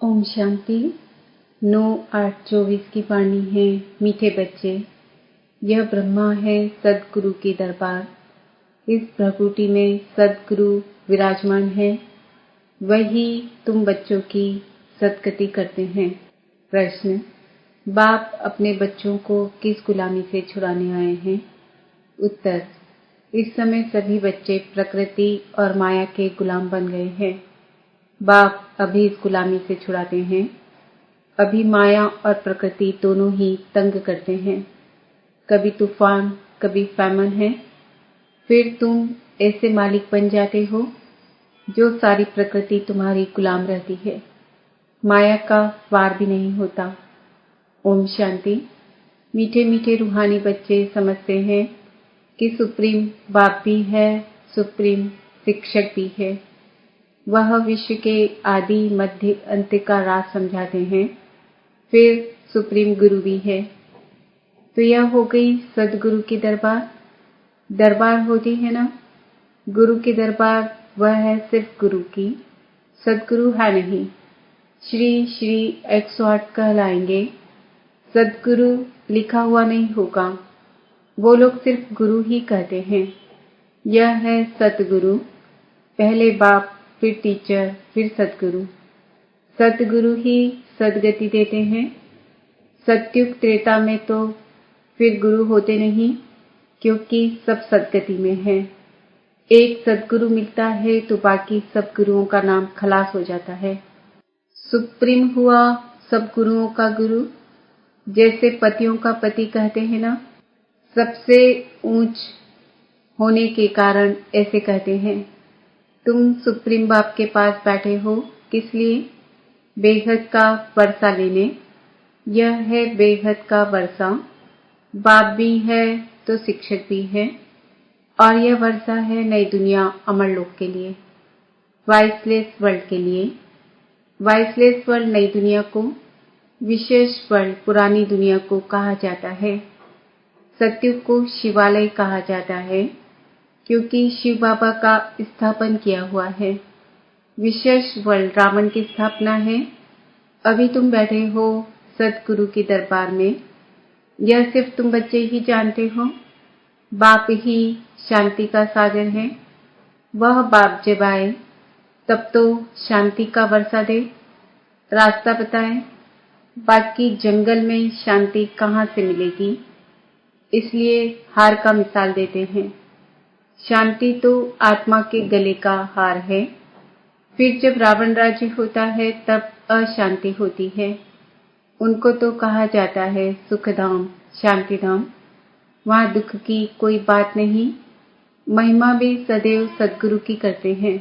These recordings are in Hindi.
ओम शांति। 9/8/24 की वाणी है। मीठे बच्चे, यह ब्रह्मा है सदगुरु की दरबार। इस प्रकृति में सदगुरु विराजमान है, वही तुम बच्चों की सदगति करते हैं। प्रश्न: बाप अपने बच्चों को किस गुलामी से छुड़ाने आए हैं? उत्तर: इस समय सभी बच्चे प्रकृति और माया के गुलाम बन गए हैं। बाप अभी इस गुलामी से छुड़ाते हैं। अभी माया और प्रकृति दोनों ही तंग करते हैं। कभी तूफान, कभी फैमन है। फिर तुम ऐसे मालिक बन जाते हो जो सारी प्रकृति तुम्हारी गुलाम रहती है, माया का वार भी नहीं होता। ओम शांति। मीठे मीठे रूहानी बच्चे समझते हैं कि सुप्रीम बाप भी है, सुप्रीम शिक्षक भी है। वह विश्व के आदि मध्य अंत का राज समझाते हैं। फिर सुप्रीम गुरु भी है। तो यह हो गई सदगुरु की दरबार। दरबार होती है ना, गुरु की दरबार वह है सिर्फ गुरु की, सदगुरु है नहीं। श्री श्री 108 कहलाएंगे। सदगुरु लिखा हुआ नहीं होगा, वो लोग सिर्फ गुरु ही कहते हैं। यह है सतगुरु। पहले बाप, फिर टीचर, फिर सदगुरु। सदगुरु ही सदगति देते हैं। सत्युग त्रेता में तो फिर गुरु होते नहीं, क्योंकि सब सदगति में है। एक सदगुरु मिलता है तो बाकी सब गुरुओं का नाम खलास हो जाता है। सुप्रीम हुआ सब गुरुओं का गुरु। जैसे पतियों का पति कहते हैं ना, सबसे ऊंच होने के कारण ऐसे कहते हैं। तुम सुप्रीम बाप के पास बैठे हो किस लिए? बेहद का वर्षा लेने। यह है बेहद का वर्षा। बाप भी है तो शिक्षक भी है, और यह वर्षा है नई दुनिया अमर लोक के लिए, वाइसलेस वर्ल्ड के लिए। वाइसलेस वर्ल्ड नई दुनिया को, विशेष वर्ल्ड पुरानी दुनिया को कहा जाता है। सत्युग को शिवालय कहा जाता है, क्योंकि शिव बाबा का स्थापन किया हुआ है। विशेष वर्ल्ड रावण की स्थापना है। अभी तुम बैठे हो सदगुरु की दरबार में। यह सिर्फ तुम बच्चे ही जानते हो। बाप ही शांति का सागर है। वह बाप जब आए तब तो शांति का वर्षा दे, रास्ता बताए। बाकी जंगल में शांति कहाँ से मिलेगी? इसलिए हार का मिसाल देते हैं। शांति तो आत्मा के गले का हार है। फिर जब रावण राज्य होता है तब अशांति होती है। उनको तो कहा जाता है सुखधाम, शांतिधाम। वहाँ दुख की कोई बात नहीं। महिमा भी सदैव सदगुरु की करते हैं।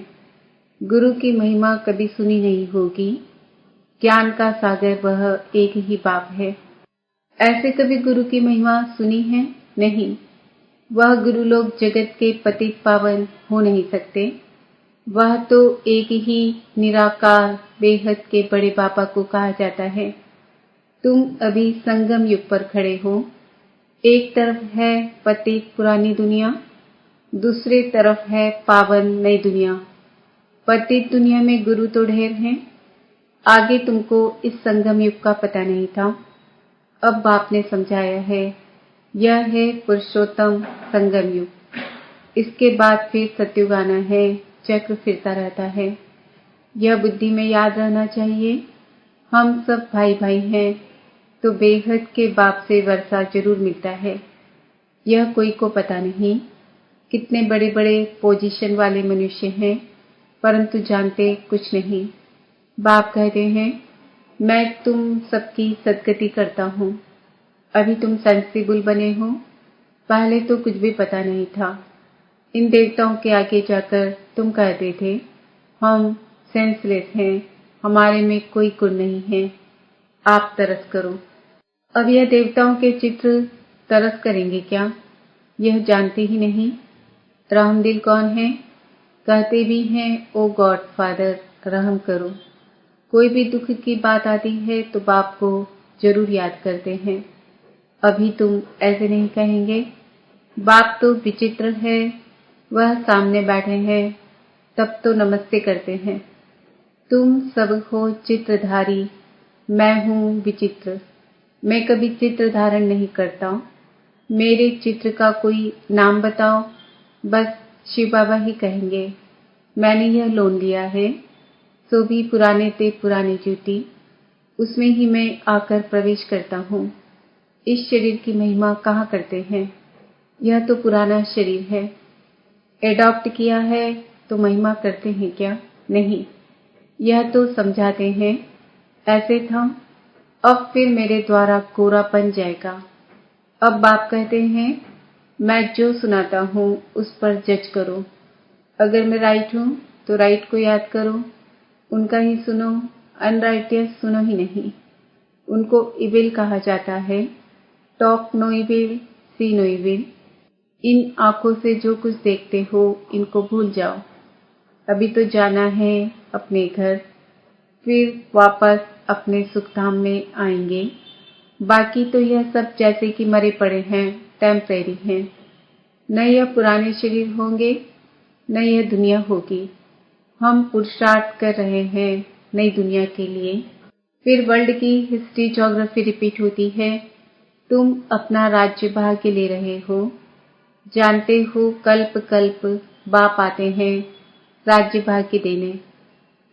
गुरु की महिमा कभी सुनी नहीं होगी। ज्ञान का सागर वह एक ही बाप है। ऐसे कभी गुरु की महिमा सुनी है? नहीं। वह गुरु लोग जगत के पतित पावन हो नहीं सकते। वह तो एक ही निराकार बेहद के बड़े बाबा को कहा जाता है। तुम अभी संगम युग पर खड़े हो। एक तरफ है पतित पुरानी दुनिया, दूसरी तरफ है पावन नई दुनिया। पतित दुनिया में गुरु तो ढेर हैं। आगे तुमको इस संगम युग का पता नहीं था, अब बाप ने समझाया है। यह है पुरुषोत्तम संगम युग। इसके बाद फिर सतयुग आना है। चक्र फिरता रहता है। यह बुद्धि में याद रहना चाहिए। हम सब भाई भाई हैं, तो बेहद के बाप से वर्षा जरूर मिलता है। यह कोई को पता नहीं। कितने बड़े बड़े पोजीशन वाले मनुष्य हैं, परंतु जानते कुछ नहीं। बाप कहते हैं, मैं तुम सबकी सदगति करता हूँ। अभी तुम सेंसिबल बने हो, पहले तो कुछ भी पता नहीं था। इन देवताओं के आगे जाकर तुम कहते थे, हम सेंसलेस हैं, हमारे में कोई गुण नहीं है, आप तरस करो। अब यह देवताओं के चित्र तरस करेंगे क्या? यह जानते ही नहीं। रहमदिल कौन है? कहते भी हैं, ओ गॉड फादर रहम करो। कोई भी दुख की बात आती है तो बाप को जरूर याद करते हैं। अभी तुम ऐसे नहीं कहेंगे। बाप तो विचित्र है, वह सामने बैठे हैं, तब तो नमस्ते करते हैं। तुम सब हो चित्रधारी, मैं हूँ विचित्र। मैं कभी चित्र धारण नहीं करता। मेरे चित्र का कोई नाम बताओ, बस शिव बाबा ही कहेंगे। मैंने यह लोन लिया है, सो भी पुराने ते पुरानी जूती, उसमें ही मैं आकर प्रवेश करता हूँ। इस शरीर की महिमा कहाँ करते हैं? यह तो पुराना शरीर है। एडॉप्ट किया है तो महिमा करते हैं क्या? नहीं, यह तो समझाते हैं ऐसे था, अब फिर मेरे द्वारा कोरा बन जाएगा। अब बाप कहते हैं मैं जो सुनाता हूँ उस पर जज करो। अगर मैं राइट हूँ तो राइट को याद करो, उनका ही सुनो, अनराइटियस सुनो ही नहीं। उनको इविल कहा जाता है। टॉक नो इविल, सी नो इविल। इन आंखों से जो कुछ देखते हो इनको भूल जाओ। अभी तो जाना है अपने घर, फिर वापस अपने सुखधाम में आएंगे। बाकी तो यह सब जैसे कि मरे पड़े हैं, टेम्परेरी हैं। न यह पुराने शरीर होंगे, न यह दुनिया होगी। हम पुरुषार्थ कर रहे हैं नई दुनिया के लिए। फिर वर्ल्ड की हिस्ट्री ज्योग्राफी रिपीट होती है। तुम अपना राज्य भाग्य ले रहे हो। जानते हो कल्प कल्प बाप आते हैं राज्य भाग्य देने।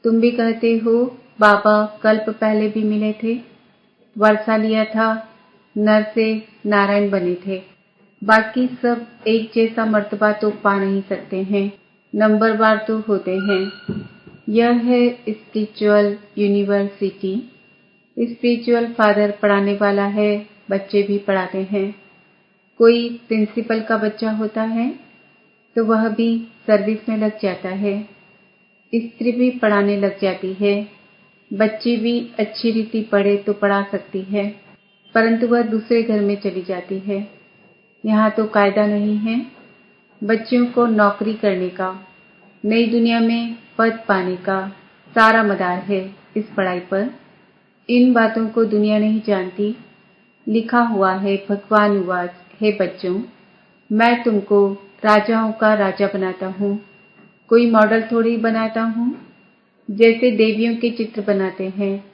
तुम भी कहते हो बाबा कल्प पहले भी मिले थे, वर्षा लिया था, नर से नारायण बने थे। बाकी सब एक जैसा मर्तबा तो पा नहीं सकते हैं, नंबरवार तो होते हैं। यह है स्पिरिचुअल यूनिवर्सिटी। स्पिरिचुअल फादर पढ़ाने वाला है, बच्चे भी पढ़ाते हैं। कोई प्रिंसिपल का बच्चा होता है तो वह भी सर्विस में लग जाता है। स्त्री भी पढ़ाने लग जाती है। बच्ची भी अच्छी रीति पढ़े तो पढ़ा सकती है, परंतु वह दूसरे घर में चली जाती है। यहाँ तो कायदा नहीं है बच्चियों को नौकरी करने का, नई दुनिया में पद पाने का सारा मदार है इस पढ़ाई पर। इन बातों को दुनिया नहीं जानती। लिखा हुआ है भगवान वाच, हे बच्चों, मैं तुमको राजाओं का राजा बनाता हूँ, कोई मॉडल थोड़ी बनाता हूँ। जैसे देवियों के चित्र बनाते हैं,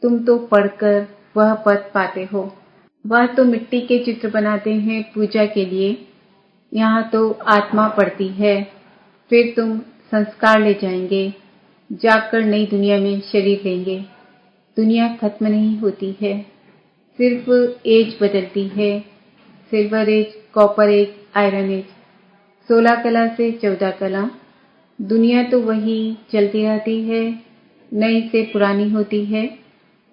तुम तो पढ़कर वह पद पाते हो। वह तो मिट्टी के चित्र बनाते हैं पूजा के लिए। यहाँ तो आत्मा पढ़ती है, फिर तुम संस्कार ले जाएंगे, जाकर नई दुनिया में शरीर लेंगे। दुनिया खत्म नहीं होती है, सिर्फ एज बदलती है। Silver age, copper age, iron age, 16 कला से 14 कला। दुनिया तो वही चलती रहती है, नई से पुरानी होती है।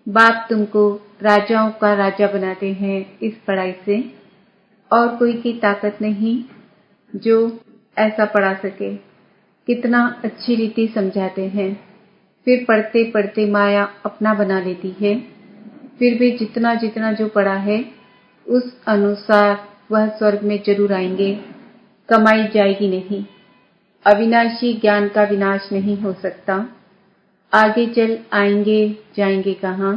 बाप तुमको राजाओं का राजा बनाते हैं इस पढ़ाई से, और कोई की ताकत नहीं जो ऐसा पढ़ा सके। कितना अच्छी रीति समझाते हैं। फिर पढ़ते पढ़ते माया अपना बना लेती है। फिर भी जितना जितना जो पढ़ा है उस अनुसार वह स्वर्ग में जरूर आएंगे, कमाई जाएगी नहीं। अविनाशी ज्ञान का विनाश नहीं हो सकता। आगे चल आएंगे जाएंगे कहाँ,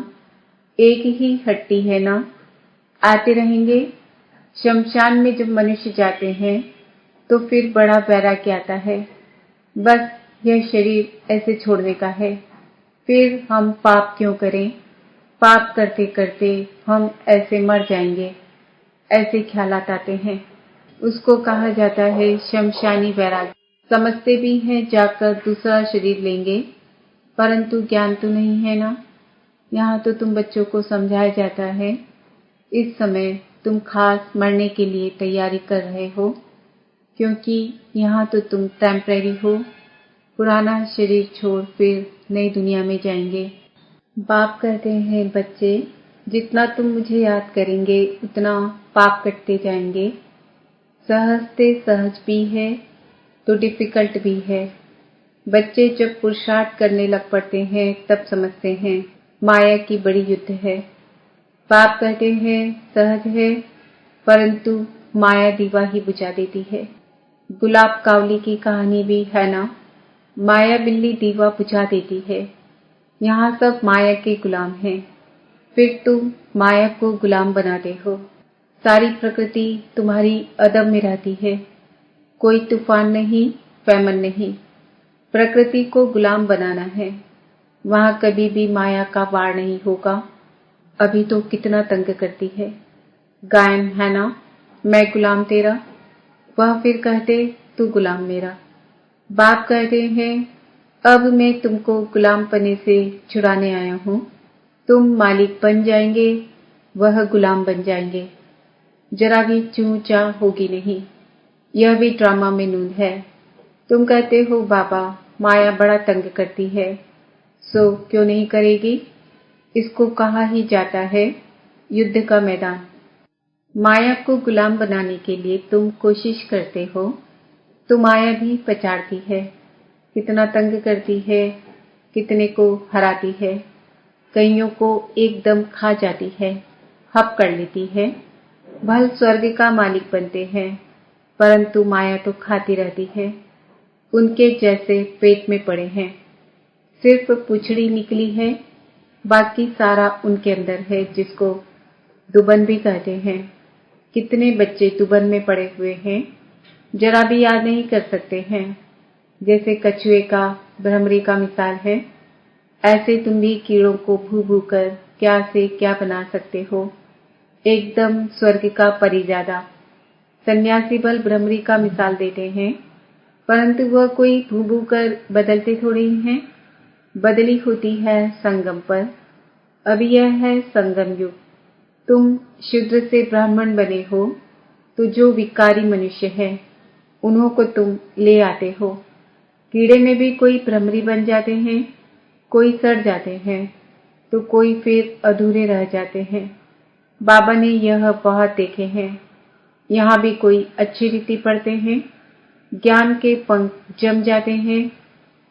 एक ही हट्टी है ना, आते रहेंगे। शमशान में जब मनुष्य जाते हैं तो फिर बड़ा वैराग्य आता है, बस यह शरीर ऐसे छोड़ने का है। फिर हम पाप क्यों करें, पाप करते करते हम ऐसे मर जाएंगे, ऐसे ख्यालात आते हैं। उसको कहा जाता है शमशानी वैराग्य। समझते भी हैं जाकर दूसरा शरीर लेंगे, परंतु ज्ञान तो नहीं है ना। यहाँ तो तुम बच्चों को समझाया जाता है, इस समय तुम खास मरने के लिए तैयारी कर रहे हो, क्योंकि यहाँ तो तुम टेम्परेरी हो। पुराना शरीर छोड़ फिर नई दुनिया में जाएंगे। बाप कहते हैं बच्चे, जितना तुम मुझे याद करेंगे उतना पाप कटते जाएंगे। सहज से सहज भी है तो डिफिकल्ट भी है। बच्चे जब पुरुषार्थ करने लग पड़ते हैं तब समझते हैं माया की बड़ी युद्ध है। बाप कहते हैं सहज है, परंतु माया दीवा ही बुझा देती है। गुलाब कावली की कहानी भी है ना, माया बिल्ली दीवा बुझा देती है। यहाँ सब माया के गुलाम हैं, फिर तुम माया को गुलाम बनाते हो। सारी प्रकृति तुम्हारी अदब में रहती है, कोई तूफान नहीं, फैमन नहीं। प्रकृति को गुलाम बनाना है। वहां कभी भी माया का वार नहीं होगा। अभी तो कितना तंग करती है। गायन है ना, मैं गुलाम तेरा। वह फिर कहते, तू गुलाम मेरा। बाप कहते हैं, अब मैं तुमको गुलामपने से छुड़ाने आया हूं। तुम मालिक बन जाएंगे, वह गुलाम बन जाएंगे। जरा भी चूं चां होगी नहीं। यह भी ड्रामा में नून है। तुम कहते हो बाबा माया बड़ा तंग करती है, सो क्यों नहीं करेगी। इसको कहा ही जाता है युद्ध का मैदान। माया को गुलाम बनाने के लिए तुम कोशिश करते हो तो माया भी पछाड़ती है। कितना तंग करती है, कितने को हराती है, कईयों को एकदम खा जाती है, हप कर लेती है। भल स्वर्ग का मालिक बनते हैं, परंतु माया तो खाती रहती है। उनके जैसे पेट में पड़े हैं। सिर्फ पुछड़ी निकली है, बाकी सारा उनके अंदर है, जिसको दुबन भी कहते हैं। कितने बच्चे दुबन में पड़े हुए हैं, जरा भी याद नहीं कर सकते हैं। जैसे कछुए का भ्रमरी का मिसाल है, ऐसे तुम भी कीड़ों को भू भू कर क्या से क्या बना सकते हो। एकदम स्वर्ग का परिजादा। सन्यासी बल भ्रमरी का मिसाल देते हैं, परंतु वह कोई भू भू कर बदलते थोड़े ही हैं। बदली होती है संगम पर। अब यह है संगम युग। तुम शूद्र से ब्राह्मण बने हो तो जो विकारी मनुष्य हैं उन्हों को तुम ले आते हो। कीड़े में भी कोई भ्रमरी बन जाते हैं, कोई सड़ जाते हैं, तो कोई फिर अधूरे रह जाते हैं। बाबा ने यह बहुत देखे हैं। यहाँ भी कोई अच्छी रीति पढ़ते हैं, ज्ञान के पंख जम जाते हैं,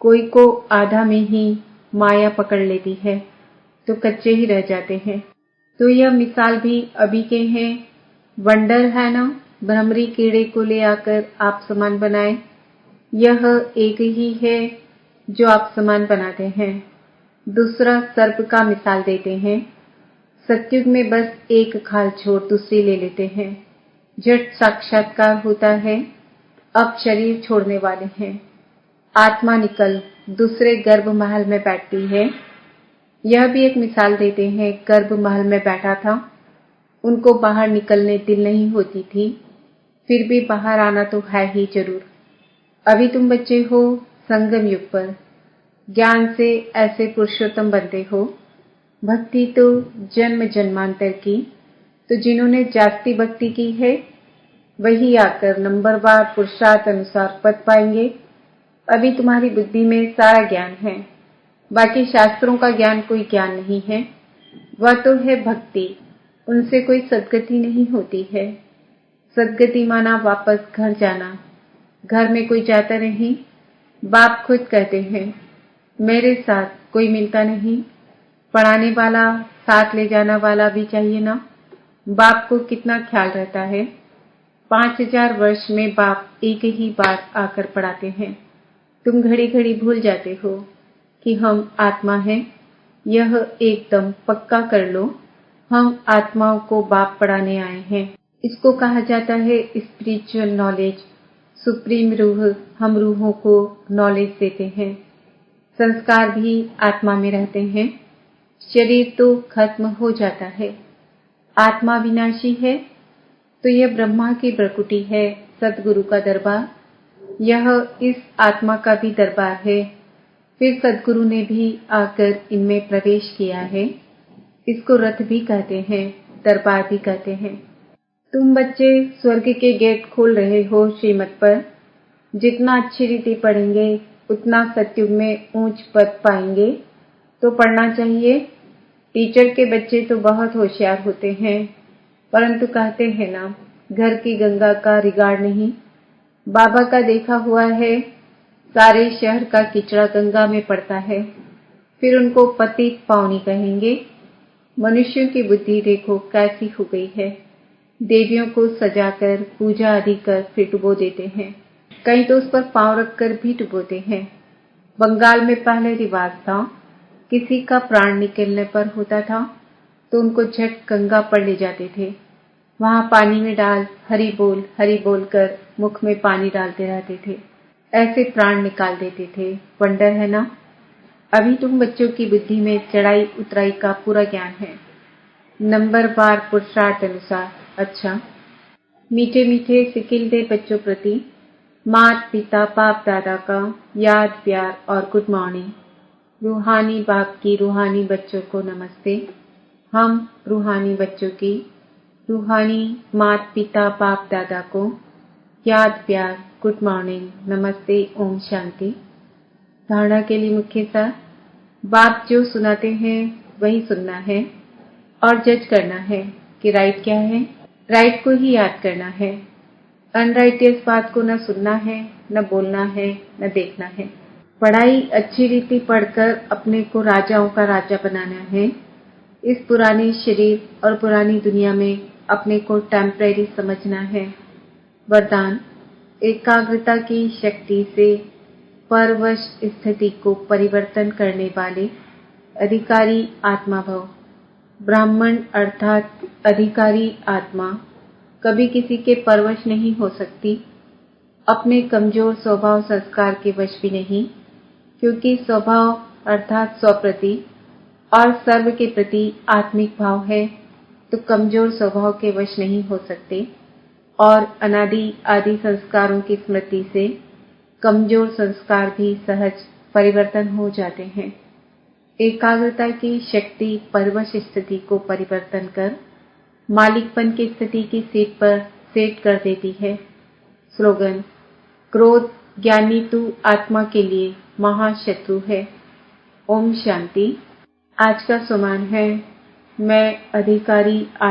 कोई को आधा में ही माया पकड़ लेती है तो कच्चे ही रह जाते हैं। तो यह मिसाल भी अभी के हैं। वंडर है ना, भ्रमरी कीड़े को ले आकर आप समान बनाए। यह एक ही है जो आप समान बनाते हैं। दूसरा सर्प का मिसाल देते हैं। सत्युग में बस एक खाल छोड़ दूसरी ले लेते हैं। झट साक्षात्कार होता है। अब शरीर छोड़ने वाले हैं। आत्मा निकल दूसरे गर्भ महल में बैठती है। यह भी एक मिसाल देते हैं। गर्भ महल में बैठा था, उनको बाहर निकलने दिल नहीं होती थी, फिर भी बाहर आना तो है ही जरूर। अभी तुम बच्चे हो संगम युग पर। ज्ञान से ऐसे पुरुषोत्तम बनते हो। भक्ति तो जन्म जन्मांतर की, तो जिन्होंने जास्ती भक्ति की है वही आकर नंबरवार पुरुषार्थ अनुसार पद पाएंगे। अभी तुम्हारी बुद्धि में सारा ज्ञान है, बाकी शास्त्रों का ज्ञान कोई ज्ञान नहीं है। वह तो है भक्ति, उनसे कोई सद्गति नहीं होती है। सद्गति माना वापस घर जाना। घर में कोई जाता नहीं। बाप खुद कहते हैं, मेरे साथ कोई मिलता नहीं। पढ़ाने वाला, साथ ले जाना वाला भी चाहिए ना। बाप को कितना ख्याल रहता है। 5000 वर्ष में बाप एक ही बार आकर पढ़ाते हैं। तुम घड़ी घड़ी भूल जाते हो कि हम आत्मा हैं। यह एकदम पक्का कर लो, हम आत्माओं को बाप पढ़ाने आए हैं। इसको कहा जाता है स्पिरिचुअल नॉलेज। सुप्रीम रूह हम रूहों को नॉलेज देते हैं। संस्कार भी आत्मा में रहते हैं। शरीर तो खत्म हो जाता है। आत्मा विनाशी है, तो यह ब्रह्मा की प्रकृति है, सदगुरु का दरबार। यह इस आत्मा का भी दरबार है। फिर सदगुरु ने भी आकर इनमें प्रवेश किया है। इसको रथ भी कहते हैं, दरबार भी कहते हैं। तुम बच्चे स्वर्ग के गेट खोल रहे हो श्रीमत पर। जितना अच्छी रीति पढ़ेंगे उतना सतयुग में ऊंच पद पाएंगे। तो पढ़ना चाहिए। टीचर के बच्चे तो बहुत होशियार होते हैं, परंतु कहते हैं ना, घर की गंगा का रिगाड़ नहीं। बाबा का देखा हुआ है, सारे शहर का किचड़ा गंगा में पड़ता है, फिर उनको पतित पावनी कहेंगे। मनुष्यों की बुद्धि देखो कैसी हो गई है। देवियों को सजाकर पूजा आदि कर फिर डुबो देते हैं। कई तो उस पर पांव रखकर भी डुबोते हैं। बंगाल में पहले रिवाज था, किसी का प्राण निकलने पर होता था तो उनको झट गंगा पर ले जाते थे। वहां पानी में डाल हरि बोल कर मुख में पानी डालते रहते थे। ऐसे प्राण निकाल देते थे। वंडर है ना। अभी तुम बच्चों की बुद्धि में चढ़ाई उतराई का पूरा ज्ञान है, नंबर बार पुरुषार्थ अनुसार। अच्छा, मीठे मीठे सिकिलते बच्चों प्रति माता पिता बाप दादा का याद प्यार और गुड मॉर्निंग। रूहानी बाप की रूहानी बच्चों को नमस्ते। हम रूहानी बच्चों की रूहानी माता पिता बाप दादा को याद प्यार गुड मॉर्निंग नमस्ते ओम शांति। धारणा के लिए मुख्य सार, बाप जो सुनाते हैं वही सुनना है और जज करना है कि राइट क्या है। राइट को ही याद करना है, अनराइटियस बात को न सुनना है, न बोलना है, न देखना है। पढ़ाई अच्छी रीति पढ़कर अपने को राजाओं का राजा बनाना है। इस पुराने शरीर और पुरानी दुनिया में अपने को टेम्परेरी समझना है। वरदान, एकाग्रता की शक्ति से परवश स्थिति को परिवर्तन करने वाले अधिकारी आत्मा भव। ब्राह्मण अर्थात अधिकारी आत्मा कभी किसी के परवश नहीं हो सकती, अपने कमजोर स्वभाव संस्कार के वश भी नहीं, क्योंकि स्वभाव अर्थात स्वप्रति और सर्व के प्रति आत्मिक भाव है, तो कमजोर स्वभाव के वश नहीं हो सकते और अनादि आदि संस्कारों की स्मृति से कमजोर संस्कार भी सहज परिवर्तन हो जाते हैं। एकाग्रता की शक्ति परवश स्थिति को परिवर्तन कर मालिकपन की स्थिति की सीट पर सेट कर देती है। स्लोगन, क्रोध ज्ञानी तू आत्मा के लिए महाशत्रु है। ओम शांति। आज का सुमान है, मैं अधिकारी